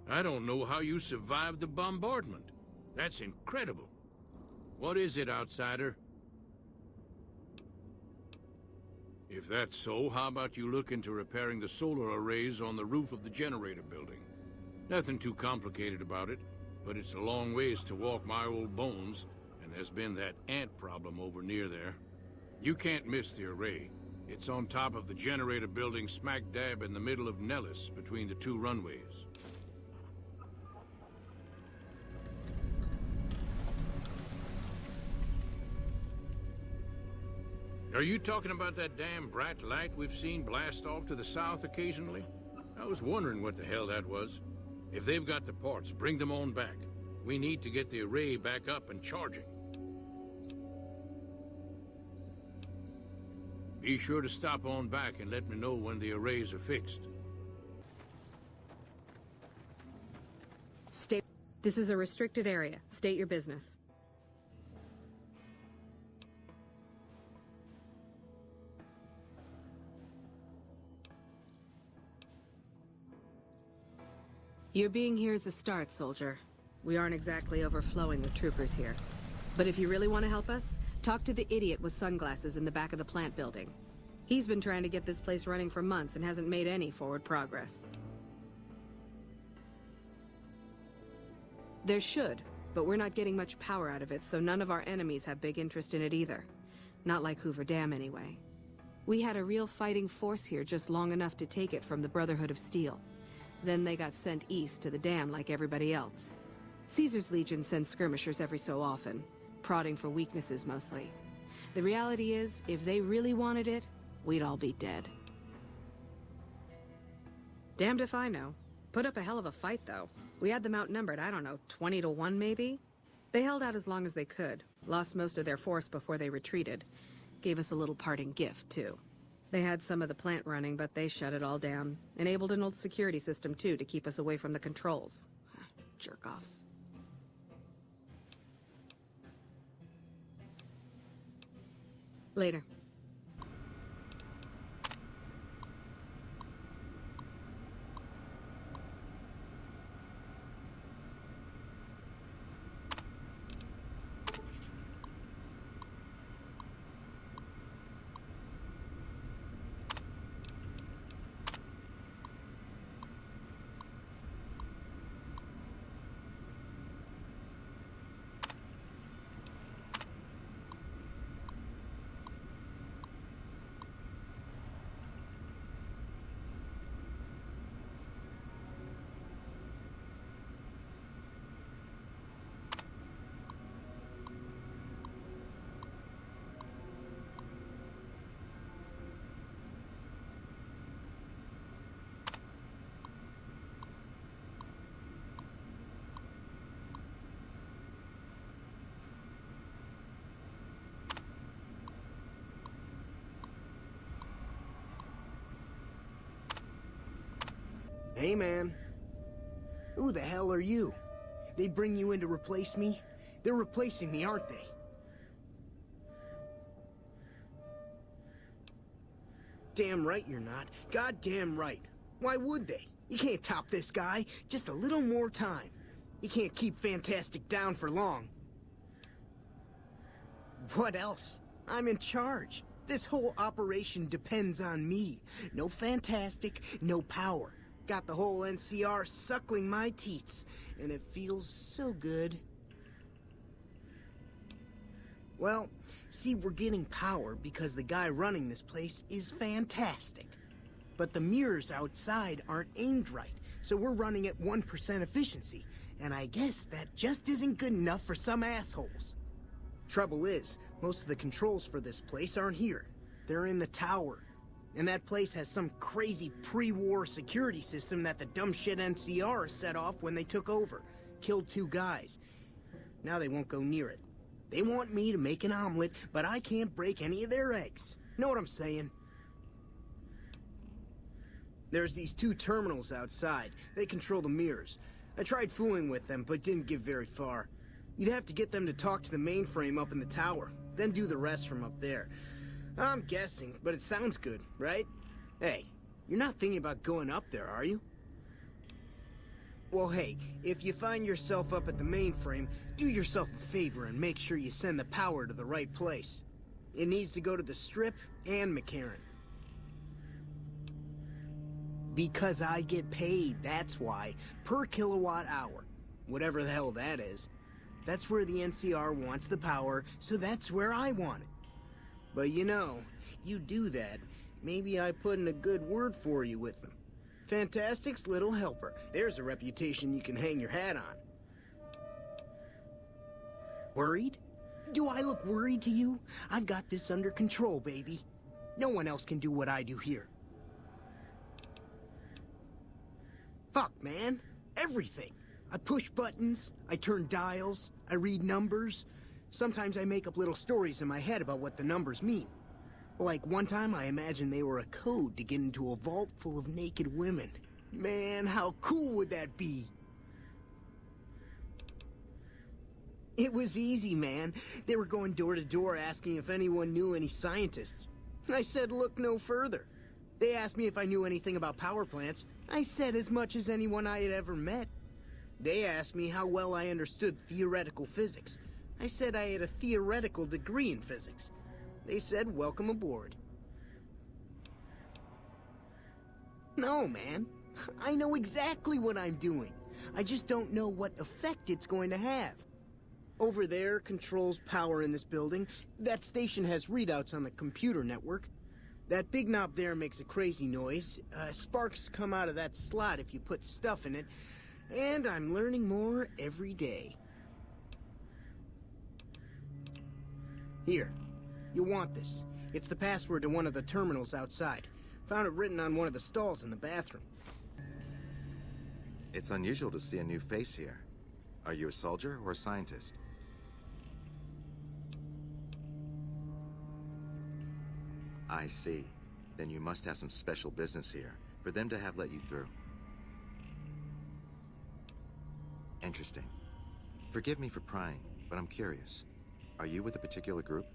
I don't know how you survived the bombardment. That's incredible. What is it, outsider? If that's so, how about you look into repairing the solar arrays on the roof of the generator building? Nothing too complicated about it, but it's a long ways to walk my old bones, and there's been that ant problem over near there. You can't miss the array. It's on top of the generator building smack dab in the middle of Nellis, between the two runways. Are you talking about that damn bright light we've seen blast off to the south occasionally? I was wondering what the hell that was. If they've got the parts, bring them on back. We need to get the array back up and charging. Be sure to stop on back and let me know when the arrays are fixed. This is a restricted area. State your business. Your being here is a start, soldier. We aren't exactly overflowing with troopers here. But if you really want to help us, talk to the idiot with sunglasses in the back of the plant building. He's been trying to get this place running for months and hasn't made any forward progress. There should, but we're not getting much power out of it, so none of our enemies have big interest in it either. Not like Hoover Dam, anyway. We had a real fighting force here just long enough to take it from the Brotherhood of Steel. Then they got sent east to the dam like everybody else. Caesar's Legion sends skirmishers every so often, prodding for weaknesses mostly. The reality is, if they really wanted it, we'd all be dead. Damned if I know. Put up a hell of a fight, though. We had them outnumbered, I don't know, 20 to 1 maybe? They held out as long as they could, lost most of their force before they retreated. Gave us a little parting gift, too. They had some of the plant running, but they shut it all down. Enabled an old security system, too, to keep us away from the controls. Jerk-offs. Later. Hey, man. Who the hell are you? They bring you in to replace me? They're replacing me, aren't they? Damn right you're not. Goddamn right. Why would they? You can't top this guy. Just a little more time. You can't keep Fantastic down for long. What else? I'm in charge. This whole operation depends on me. No Fantastic, no power. Got the whole NCR suckling my teats, and it feels so good. Well, see, we're getting power because the guy running this place is fantastic. But the mirrors outside aren't aimed right, so we're running at 1% efficiency, and I guess that just isn't good enough for some assholes. Trouble is, most of the controls for this place aren't here. They're in the tower. And that place has some crazy pre-war security system that the dumb shit NCR set off when they took over. Killed 2 guys. Now they won't go near it. They want me to make an omelet, but I can't break any of their eggs. Know what I'm saying? There's these 2 terminals outside. They control the mirrors. I tried fooling with them, but didn't get very far. You'd have to get them to talk to the mainframe up in the tower, then do the rest from up there. I'm guessing, but it sounds good, right? Hey, you're not thinking about going up there, are you? Well, hey, if you find yourself up at the mainframe, do yourself a favor and make sure you send the power to the right place. It needs to go to the Strip and McCarran. Because I get paid, that's why. Per kilowatt hour. Whatever the hell that is. That's where the NCR wants the power, so that's where I want it. But you know, you do that, maybe I put in a good word for you with them. Fantastic's little helper. There's a reputation you can hang your hat on. Worried? Do I look worried to you? I've got this under control, baby. No one else can do what I do here. Fuck, man. Everything. I push buttons, I turn dials, I read numbers. Sometimes I make up little stories in my head about what the numbers mean. Like one time I imagined they were a code to get into a vault full of naked women. Man, how cool would that be? It was easy, man. They were going door to door asking if anyone knew any scientists. I said look no further. They asked me if I knew anything about power plants. I said as much as anyone I had ever met. They asked me how well I understood theoretical physics. I said I had a theoretical degree in physics. They said welcome aboard. No, man. I know exactly what I'm doing. I just don't know what effect it's going to have. Over there controls power in this building. That station has readouts on the computer network. That big knob there makes a crazy noise. Sparks come out of that slot if you put stuff in it. And I'm learning more every day. Here. You'll want this. It's the password to one of the terminals outside. Found it written on one of the stalls in the bathroom. It's unusual to see a new face here. Are you a soldier or a scientist? I see. Then you must have some special business here, for them to have let you through. Interesting. Forgive me for prying, but I'm curious. Are you with a particular group?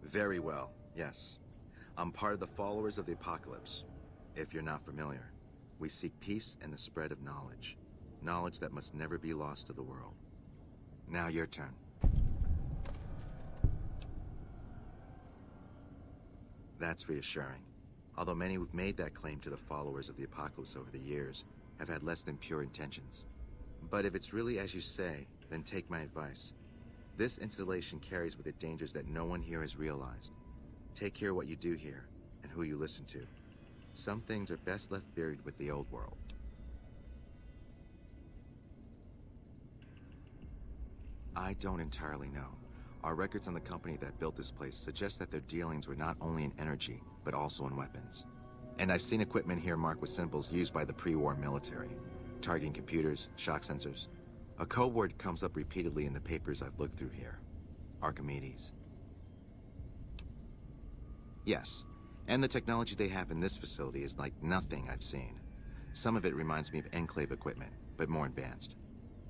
Very well, yes. I'm part of the Followers of the Apocalypse. If you're not familiar, we seek peace and the spread of knowledge. Knowledge that must never be lost to the world. Now your turn. That's reassuring. Although many who've made that claim to the Followers of the Apocalypse over the years have had less than pure intentions. But if it's really as you say, then take my advice. This installation carries with it dangers that no one here has realized. Take care what you do here, and who you listen to. Some things are best left buried with the old world. I don't entirely know. Our records on the company that built this place suggest that their dealings were not only in energy, but also in weapons. And I've seen equipment here marked with symbols used by the pre-war military. Targeting computers, shock sensors. A code word comes up repeatedly in the papers I've looked through here. Archimedes. Yes, and the technology they have in this facility is like nothing I've seen. Some of it reminds me of Enclave equipment, but more advanced.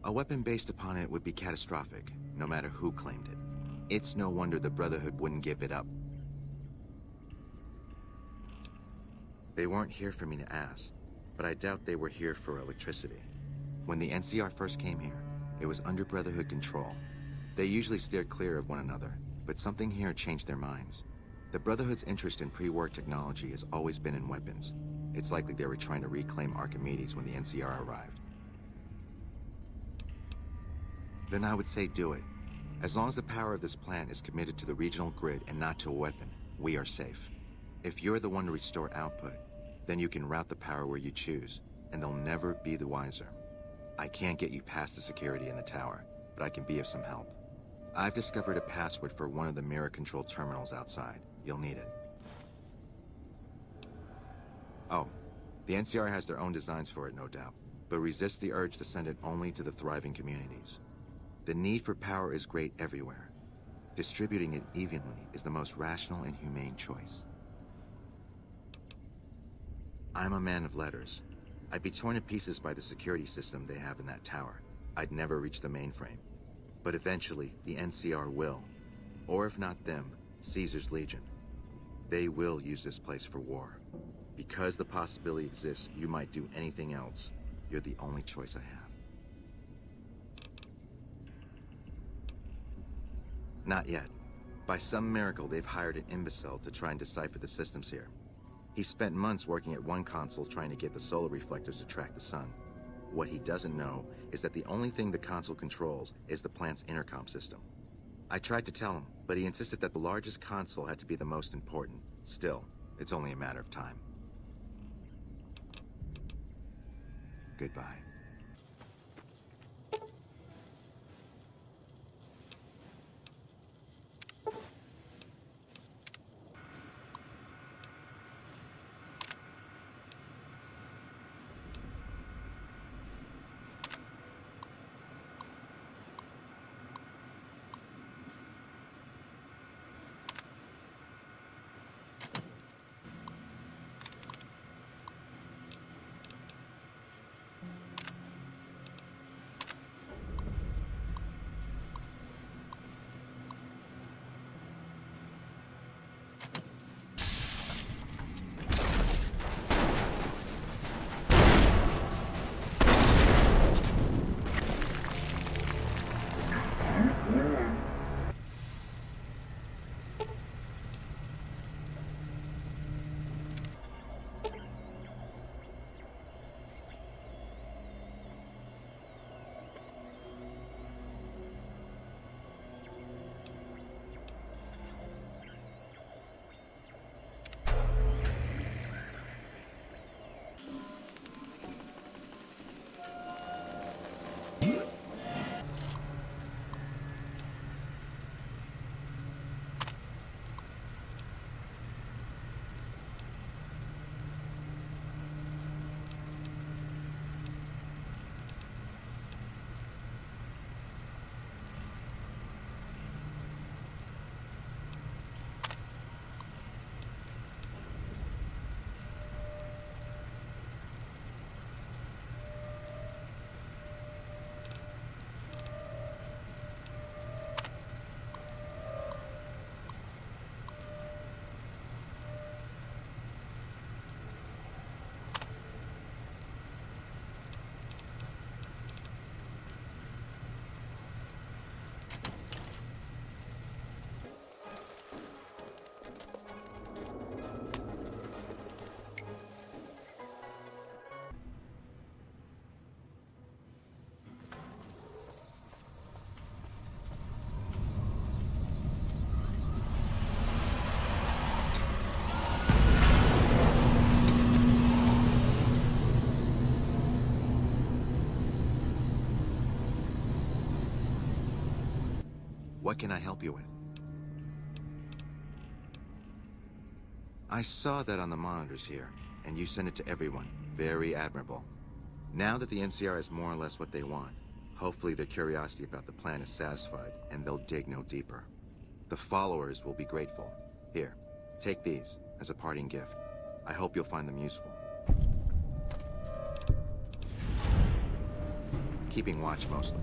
A weapon based upon it would be catastrophic, no matter who claimed it. It's no wonder the Brotherhood wouldn't give it up. They weren't here for me to ask, but I doubt they were here for electricity. When the NCR first came here, it was under Brotherhood control. They usually steered clear of one another, but something here changed their minds. The Brotherhood's interest in pre-war technology has always been in weapons. It's likely they were trying to reclaim Archimedes when the NCR arrived. Then I would say do it. As long as the power of this plant is committed to the regional grid and not to a weapon, we are safe. If you're the one to restore output, then you can route the power where you choose, and they'll never be the wiser. I can't get you past the security in the tower, but I can be of some help. I've discovered a password for one of the mirror control terminals outside. You'll need it. Oh, the NCR has their own designs for it, no doubt, but resist the urge to send it only to the thriving communities. The need for power is great everywhere. Distributing it evenly is the most rational and humane choice. I'm a man of letters. I'd be torn to pieces by the security system they have in that tower. I'd never reach the mainframe. But eventually, the NCR will. Or if not them, Caesar's Legion. They will use this place for war. Because the possibility exists you might do anything else, you're the only choice I have. Not yet. By some miracle, they've hired an imbecile to try and decipher the systems here. He spent months working at one console trying to get the solar reflectors to track the sun. What he doesn't know is that the only thing the console controls is the plant's intercom system. I tried to tell him, but he insisted that the largest console had to be the most important. Still, it's only a matter of time. Goodbye. What can I help you with? I saw that on the monitors here, and you sent it to everyone. Very admirable. Now that the NCR has more or less what they want, hopefully their curiosity about the plan is satisfied, and they'll dig no deeper. The followers will be grateful. Here, take these as a parting gift. I hope you'll find them useful. Keeping watch mostly.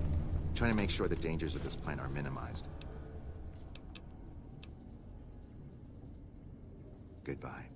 Trying to make sure the dangers of this plan are minimized. Goodbye.